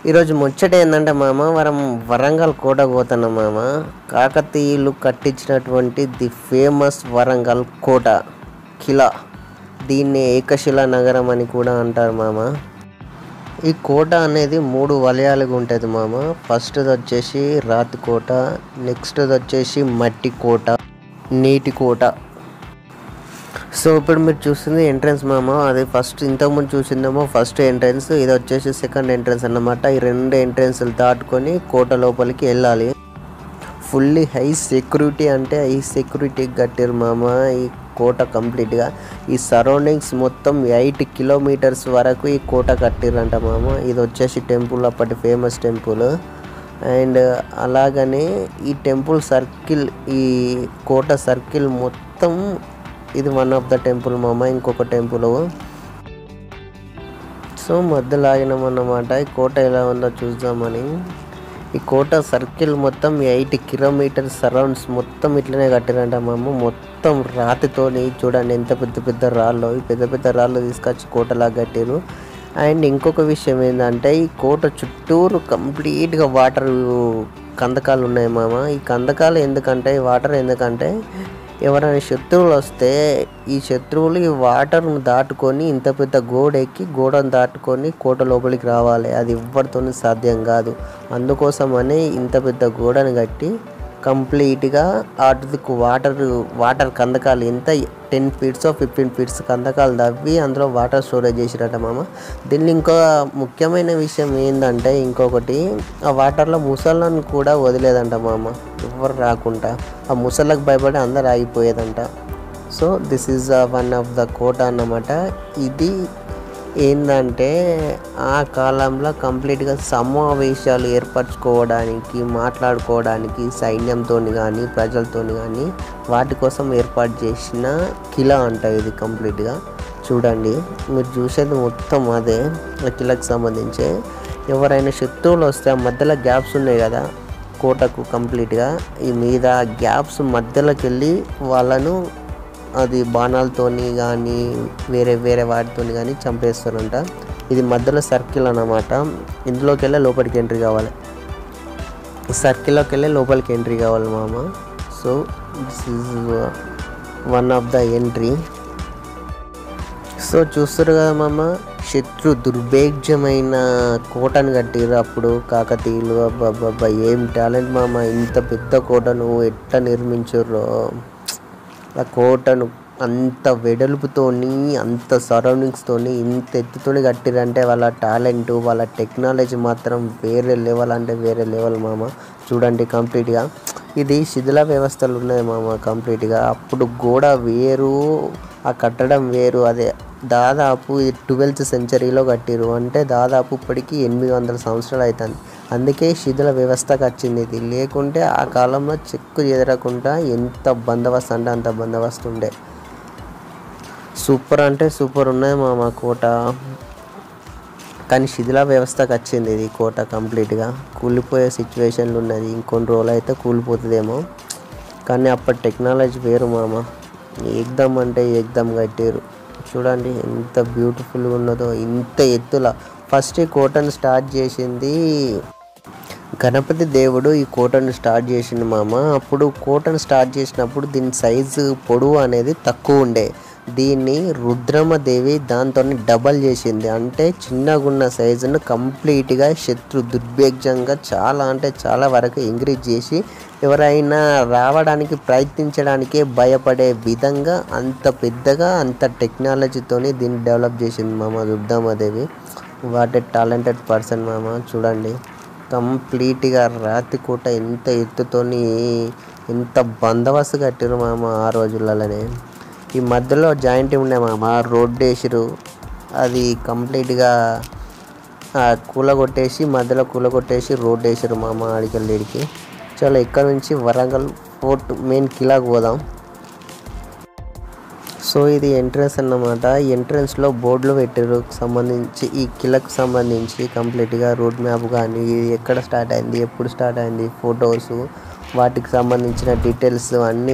ఈరోజు ముచ్చట ఏంటంటే మామ వరంగల్ కోటకు పోతున్నాం మామ. కాకతీయులు కట్టించినటువంటి ది ఫేమస్ వరంగల్ కోట కిలా. దీన్ని ఏకశిలా నగరం అని కూడా అంటారు మామ. ఈ కోట అనేది 3 వలయాలుగా ఉంటుంది మామ. ఫస్ట్ది వచ్చేసి రాతి కోట, నెక్స్ట్ది వచ్చేసి మట్టి కోట, నీటి కోట. సో ఇప్పుడు మీరు చూస్తుంది ఎంట్రన్స్ మామ. అది ఫస్ట్ ఇంతకుముందు చూసిందేమో ఫస్ట్ ఎంట్రన్స్, ఇది వచ్చేసి సెకండ్ ఎంట్రన్స్ అన్నమాట. ఈ 2 ఎంట్రన్స్లు దాటుకొని కోట లోపలికి వెళ్ళాలి. ఫుల్లీ హై సెక్యూరిటీ, అంటే హై సెక్యూరిటీ కట్టారు మామ ఈ కోట కంప్లీట్గా. ఈ సరౌండింగ్స్ మొత్తం 8 కిలోమీటర్స్ వరకు ఈ కోట కట్టిరంట మామ. ఇది వచ్చేసి టెంపుల్, అప్పటి ఫేమస్ టెంపుల్. అండ్ అలాగనే ఈ టెంపుల్ సర్కిల్, ఈ కోట సర్కిల్ మొత్తం ఇది వన్ ఆఫ్ ద టెంపుల్ మామ. ఇంకొక టెంపుల్. సో మధ్యలో ఆగినామన్నమాట. ఈ కోట ఎలా ఉందో చూద్దామని. ఈ కోట సర్కిల్ మొత్తం 8 కిలోమీటర్స్ సరౌండ్స్ మొత్తం ఇట్లనే కట్టిరంట మామ. మొత్తం రాతితోని చూడండి ఎంత పెద్ద పెద్ద రాళ్ళు. ఈ పెద్ద పెద్ద రాళ్ళు తీసుకొచ్చి కోటలాగా కట్టారు. అండ్ ఇంకొక విషయం ఏంటంటే ఈ కోట చుట్టూరు కంప్లీట్గా వాటర్ కందకాలు ఉన్నాయి మామ. ఈ కందకాలు ఎందుకంటే, ఈ వాటర్ ఎందుకంటే ఎవరైనా శత్రువులు వస్తే ఈ శత్రువులు ఈ వాటర్ను దాటుకొని ఇంత పెద్ద గోడ ఎక్కి గోడను దాటుకొని కోట లోపలికి రావాలి. అది ఎవరితో సాధ్యం కాదు. అందుకోసమని ఇంత పెద్ద గోడను కట్టి కంప్లీట్గా అటుకు వాటర్ కందకాలు ఎంత 10 ఫీట్స్ 15 ఫీట్స్ కందకాలు తవ్వి అందులో వాటర్ స్టోరేజ్ చేసిరట మామ. దీన్ని ఇంకో ముఖ్యమైన విషయం ఏంటంటే, ఇంకొకటి ఆ వాటర్లో ముసళ్ళను కూడా వదిలేదంట మామ, ఎవరు రాకుండా. ఆ ముసళ్ళకు భయపడి అందరు ఆగిపోయేదంట. So this is one of the కోట అన్నమాట. ఇది ఏంటంటే ఆ కాలంలో కంప్లీట్గా సమావేశాలు ఏర్పరచుకోవడానికి, మాట్లాడుకోవడానికి సైన్యంతో కానీ ప్రజలతో కానీ వాటి కోసం ఏర్పాటు చేసిన కిలా అంట ఇది కంప్లీట్గా. చూడండి మీరు చూసేది మొత్తం అదే ఆ కిలాకి సంబంధించి. ఎవరైనా శత్రువులు వస్తే ఆ మధ్యలో గ్యాప్స్ ఉన్నాయి కదా కోటకు కంప్లీట్గా, ఈ మీద గ్యాప్స్ మధ్యలోకి వెళ్ళి వాళ్ళను అది బాణాలతోని కానీ వేరే వాటితో కానీ చంపేస్తారంట. ఇది మధ్యలో సర్కిల్ అన్నమాట. ఇందులోకి వెళ్ళి లోపలికి ఎంట్రీ కావాలి, సర్కిల్లోకి వెళ్ళి లోపలికి ఎంట్రీ కావాలి మామ. So this is one of the entry. So చూస్తారు కదా మామ, శత్రు దుర్భేద్యమైన కోటను కట్టిరు అప్పుడు కాకతీయులు. అబ్బాబ్బా ఏం టాలెంట్ మామ. ఇంత పెద్ద కోటను ఎట్లా నిర్మించారో. ఆ కోటను అంత వెడల్పుతోని, అంత సరౌండింగ్స్తోని, ఇంత ఎత్తుతోని కట్టిరంటే వాళ్ళ టాలెంట్, వాళ్ళ టెక్నాలజీ మాత్రం వేరే లెవెల్, అంటే వేరే లెవెల్ మామ. చూడండి కంప్లీట్గా ఇది శిథిల వ్యవస్థలు ఉన్నాయి మామ కంప్లీట్గా. అప్పుడు గోడ వేరు, ఆ కట్టడం వేరు. అదే దాదాపు 12th సెంచరీలో కట్టిరు, అంటే దాదాపు ఇప్పటికీ 800 సంవత్సరాలు అవుతుంది. అందుకే శిథిల వ్యవస్థకు వచ్చింది ఇది. లేకుంటే ఆ కాలంలో చెక్కు చెదరకుండా ఎంత బందోబస్తు అంటే అంత బందోబస్తు ఉండే. సూపర్ అంటే సూపర్ ఉన్నాయి మామ కోట. కానీ శిథిల వ్యవస్థకు వచ్చింది ఇది కోట కంప్లీట్గా. కూలిపోయే సిచ్యువేషన్లు ఉన్నది. ఇంకొన్ని రోజులు అయితే కూలిపోతుందేమో. కానీ అప్పటి టెక్నాలజీ వేరు మామ. ఏకదమ్ అంటే ఏకదమ్ కట్టారు. చూడండి ఎంత బ్యూటిఫుల్గా ఉన్నదో. ఇంత ఎత్తుల ఫస్ట్ ఈ కోటను స్టార్ట్ చేసింది గణపతి దేవుడు. ఈ కోటను స్టార్ట్ చేసింది మామ. అప్పుడు కోటను స్టార్ట్ చేసినప్పుడు దీని సైజు పొడవు అనేది తక్కువ ఉండే. దీన్ని రుద్రమదేవి దాంతో డబల్ చేసింది. అంటే చిన్నగా ఉన్న సైజును కంప్లీట్గా శత్రు దుర్భేద్యంగా చాలా అంటే చాలా వరకు ఇంక్రీజ్ చేసి ఎవరైనా రావడానికి ప్రయత్నించడానికే భయపడే విధంగా అంత పెద్దగా అంత టెక్నాలజీతోని దీన్ని డెవలప్ చేసింది మామ Rudramadevi. What a talented person మామ. చూడండి కంప్లీట్గా రాతి కోట ఎంత ఎత్తుతోని ఎంత బందోబస్తు కట్టారు మామ ఆ రోజులలోనే. ఈ మధ్యలో జాయింట్ ఉండే మామ, రోడ్డు వేసిరు. అది కంప్లీట్గా కూలగొట్టేసి మధ్యలో కూలగొట్టేసి రోడ్డు వేసిరు మామ ఆడికెళ్ళిడికి. చాలా ఇక్కడ నుంచి వరంగల్ ఫోర్ట్ మెయిన్ కిలాకు పోదాం. సో ఇది ఎంట్రన్స్ అన్నమాట. ఈ ఎంట్రన్స్లో బోర్డులు పెట్టారు సంబంధించి ఈ కిలకు సంబంధించి కంప్లీట్గా రోడ్ మ్యాప్ కానీ ఎక్కడ స్టార్ట్ అయింది, ఎప్పుడు స్టార్ట్ అయింది, ఫొటోస్, వాటికి సంబంధించిన డీటెయిల్స్ అన్నీ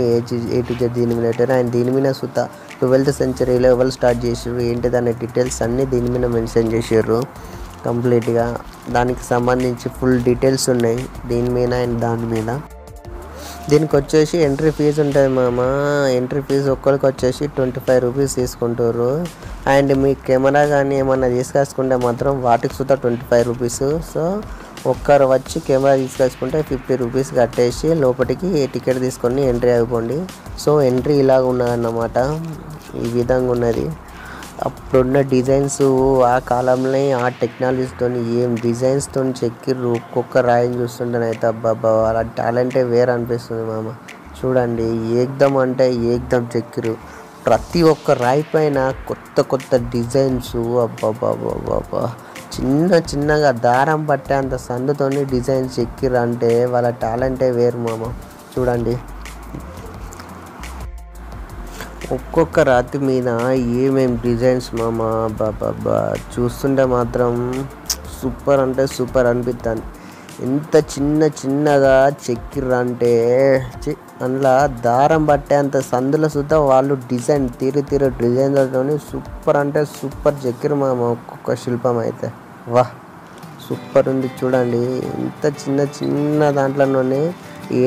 ఏ టు జెడ్ దీని మీద పెట్టారు. అండ్ దీని మీద సుత 12th సెంచరీలో ఎవరు స్టార్ట్ చేసారు ఏంటిది అనే డీటెయిల్స్ అన్నీ దీని మీద మెన్షన్ చేసారు. కంప్లీట్గా దానికి సంబంధించి ఫుల్ డీటెయిల్స్ ఉన్నాయి దీని మీద అండ్ దాని మీద. దీనికి వచ్చేసి ఎంట్రీ ఫీజు ఉంటుంది మామ. ఎంట్రీ ఫీజు ఒక్కరికి వచ్చేసి 25 రూపీస్ తీసుకుంటారు. అండ్ మీ కెమెరా కానీ ఏమన్నా తీసుకొచ్చుకుంటే మాత్రం వాటికి సుతా 25 రూపీస్. సో ఒక్కరు వచ్చి కెమెరా తీసుకొచ్చుకుంటే 50 రూపీస్ కట్టేసి లోపలికి టికెట్ తీసుకొని ఎంట్రీ అయిపోండి. సో ఎంట్రీ ఇలాగ ఉన్నదన్నమాట, ఈ విధంగా ఉన్నది. అప్పుడున్న డిజైన్స్ ఆ కాలంలో ఆ టెక్నాలజీతో ఏం డిజైన్స్తో చెక్కిర్రు. ఒక్కొక్క రాయిని చూస్తుంటేనైతే అబ్బాబ్బా వాళ్ళ టాలెంటే వేరే అనిపిస్తుంది మామ. చూడండి ఏకదం అంటే ఏకదం చెక్కిర్రు. ప్రతి ఒక్క రాయి పైన కొత్త కొత్త డిజైన్స్. అబ్బాబ్బాబ్బా చిన్నగా దారం పట్టేంత సందుతోని డిజైన్స్ చెక్కిర్రు అంటే వాళ్ళ టాలెంటే వేరు మామ. చూడండి ఒక్కొక్క రాతి మీద ఏమేమి డిజైన్స్ మామ. బాబా చూస్తుంటే మాత్రం సూపర్ అంటే సూపర్ అనిపిస్తుంది. ఎంత చిన్నగా చెక్కిర్రు అంటే అందులో దారం పట్టేంత సందుల సుద్ధా వాళ్ళు డిజైన్ తీరు డిజైన్లతో సూపర్ అంటే సూపర్ చెక్కిర్రు మామ. ఒక్కొక్క శిల్పం అయితే వాహ్ సూపర్ ఉంది. చూడండి ఇంత చిన్న దాంట్లోనే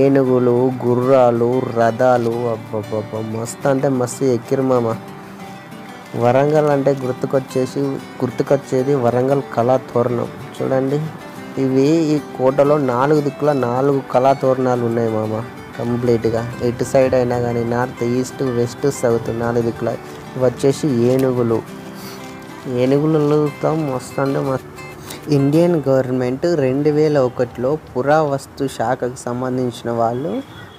ఏనుగులు, గుర్రాలు, రథాలు. అబ్బబ్బబ్బా మస్తు అంటే మస్తు ఎక్కిరు మామ. వరంగల్ అంటే గుర్తుకొచ్చేది వరంగల్ కళాతోరణం. చూడండి ఇవి ఈ కోటలో 4 దిక్కుల 4 కళాతోరణాలు ఉన్నాయి మామ. కంప్లీట్గా ఎటు సైడ్ అయినా కానీ నార్త్, ఈస్ట్, వెస్ట్, సౌత్ 4 దిక్కుల. ఇవి వచ్చేసి ఏనుగులతో మస్తు అంటే మస్తు. ఇండియన్ గవర్నమెంట్ 2001లో పురావస్తు శాఖకు సంబంధించిన వాళ్ళు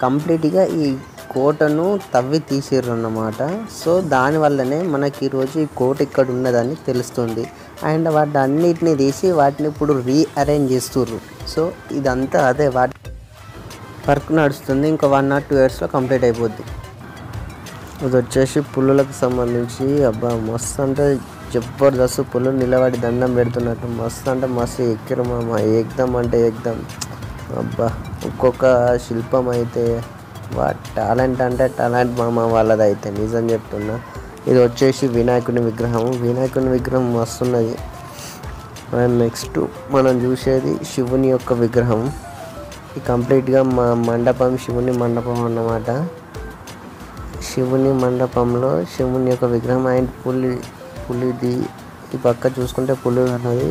కంప్లీట్గా ఈ కోటను తవ్వి తీసిర్రు అన్నమాట. సో దానివల్లనే మనకి ఈరోజు ఈ కోట ఇక్కడ ఉన్నదని తెలుస్తుంది. అండ్ వాటి అన్నిటిని తీసి వాటిని ఇప్పుడు రీఅరేంజ్ చేస్తుర్రు. సో ఇదంతా అదే వాటి వర్క్ నడుస్తుంది. ఇంకా 1 or 2 yearsలో కంప్లీట్ అయిపోద్ది. ఇది వచ్చేసి పులులకు సంబంధించి అబ్బా మస్తు అంటే జబర్దస్త్. పులులు నిలబడి దండం పెడుతున్నట్టు మస్తు అంటే మస్తు ఎక్కిరు మామ. ఏకదం అంటే ఏకదం. అబ్బా ఒక్కొక్క శిల్పం అయితే టాలెంట్ అంటే టాలెంట్ మామ వాళ్ళదైతే నిజం చెప్తున్నా. ఇది వచ్చేసి వినాయకుని విగ్రహం మస్తు ఉన్నది. నెక్స్ట్ మనం చూసేది శివుని యొక్క విగ్రహం. ఈ కంప్లీట్గా మా మండపం శివుని మండపం అన్నమాట. శివుని మండపంలో శివుని యొక్క విగ్రహం అండ్ పులిది. ఈ పక్క చూసుకుంటే పులి ఉన్నది.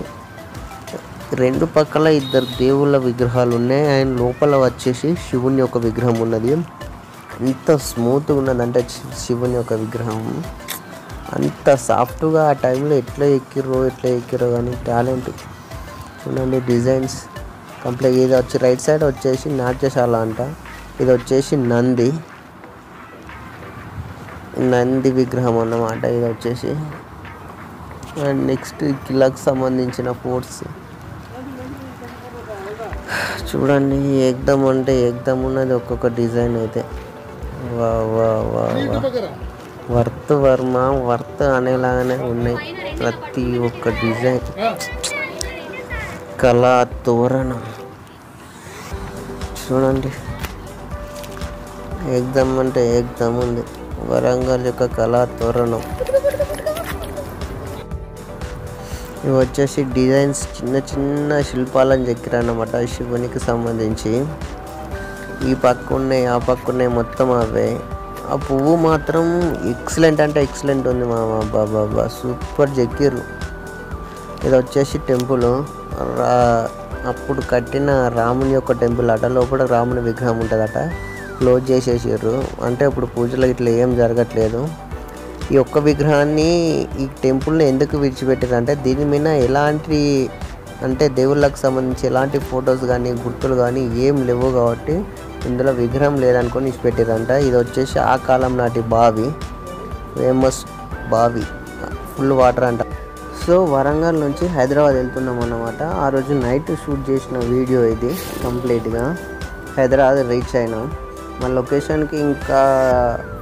2 పక్కల 2 దేవుళ్ళ విగ్రహాలు ఉన్నాయి. అండ్ లోపల వచ్చేసి శివుని యొక్క విగ్రహం ఉన్నది. అంత స్మూత్గా ఉన్నదంటే శివుని యొక్క విగ్రహం అంత సాఫ్ట్గా ఆ టైంలో ఎట్లా ఎక్కిరో కానీ టాలెంట్ చూడండి. Designs complete. ఇది వచ్చి రైట్ సైడ్ వచ్చేసి నాట్యశాల అంట. ఇది వచ్చేసి నంది విగ్రహం అన్నమాట. ఇది వచ్చేసి అండ్ నెక్స్ట్ కిలాకు సంబంధించిన ఫోర్ట్స్ చూడండి. ఏకదం అంటే ఏకదం ఉన్నది ఒక్కొక్క డిజైన్ అయితే. వా వర్త్ అనేలాగానే ఉన్నాయి ప్రతి ఒక్క డిజైన్. కళా తోరణం చూడండి. ఏకదం అంటే ఏకదం ఉంది. వరంగల్ యొక్క కళా తోరణం. ఇవి వచ్చేసి డిజైన్స్ చిన్న శిల్పాలను చెక్కిరన్నమాట శివునికి సంబంధించి. ఈ పక్క ఉన్నాయి ఆ పక్క ఉన్నాయి మొత్తం అవే. ఆ పువ్వు మాత్రం ఎక్సలెంట్ అంటే ఎక్సలెంట్ ఉంది మామ. బాబా సూపర్ చెక్కిర్రు. ఇది వచ్చేసి టెంపుల్. అప్పుడు కట్టిన రాముని యొక్క టెంపుల్ అట. లోపల రాముని విగ్రహం ఉంటుందట. క్లోజ్ చేసేసారు. అంటే ఇప్పుడు పూజలు ఇట్లా ఏం జరగట్లేదు. ఈ ఒక్క విగ్రహాన్ని ఈ టెంపుల్ని ఎందుకు విడిచిపెట్టారు అంటే దీని మీద ఎలాంటి అంటే దేవుళ్ళకు సంబంధించి ఎలాంటి ఫొటోస్ కానీ గుర్తులు కానీ ఏం లేవు కాబట్టి ఇందులో విగ్రహం లేదనుకొని ఇచ్చిపెట్టారంట. ఇది వచ్చేసి ఆ కాలం నాటి బావి, ఫేమస్ బావి, ఫుల్ వాటర్ అంట. సో వరంగల్ నుంచి హైదరాబాద్ వెళ్తున్నాం అన్నమాట. ఆ రోజు నైట్ షూట్ చేసిన వీడియో ఇది. కంప్లీట్గా హైదరాబాద్ రీచ్ అయినాం. మన లొకేషన్కి ఇంకా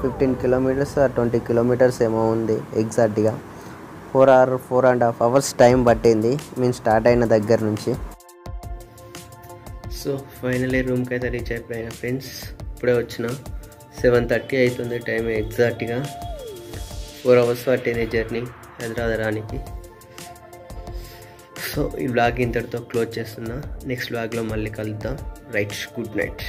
15 kilometers 20 kilometers ఏమో ఉంది ఎగ్జాక్ట్గా. 4.5 hours టైం పట్టింది మేము స్టార్ట్ అయిన దగ్గర నుంచి. సో ఫైనలీ రూమ్కి అయితే రీచ్ అయిపోయినా ఫ్రెండ్స్. ఇప్పుడే వచ్చిన 7:30 అవుతుంది టైం ఎగ్జాక్ట్గా. 4 hours పట్టింది జర్నీ హైదరాబాద్ రానికి. సో ఈ వ్లాగ్ ఇంతటితో క్లోజ్ చేస్తున్నా. నెక్స్ట్ వ్లాగ్లో మళ్ళీ కలుద్దాం. Right, good night.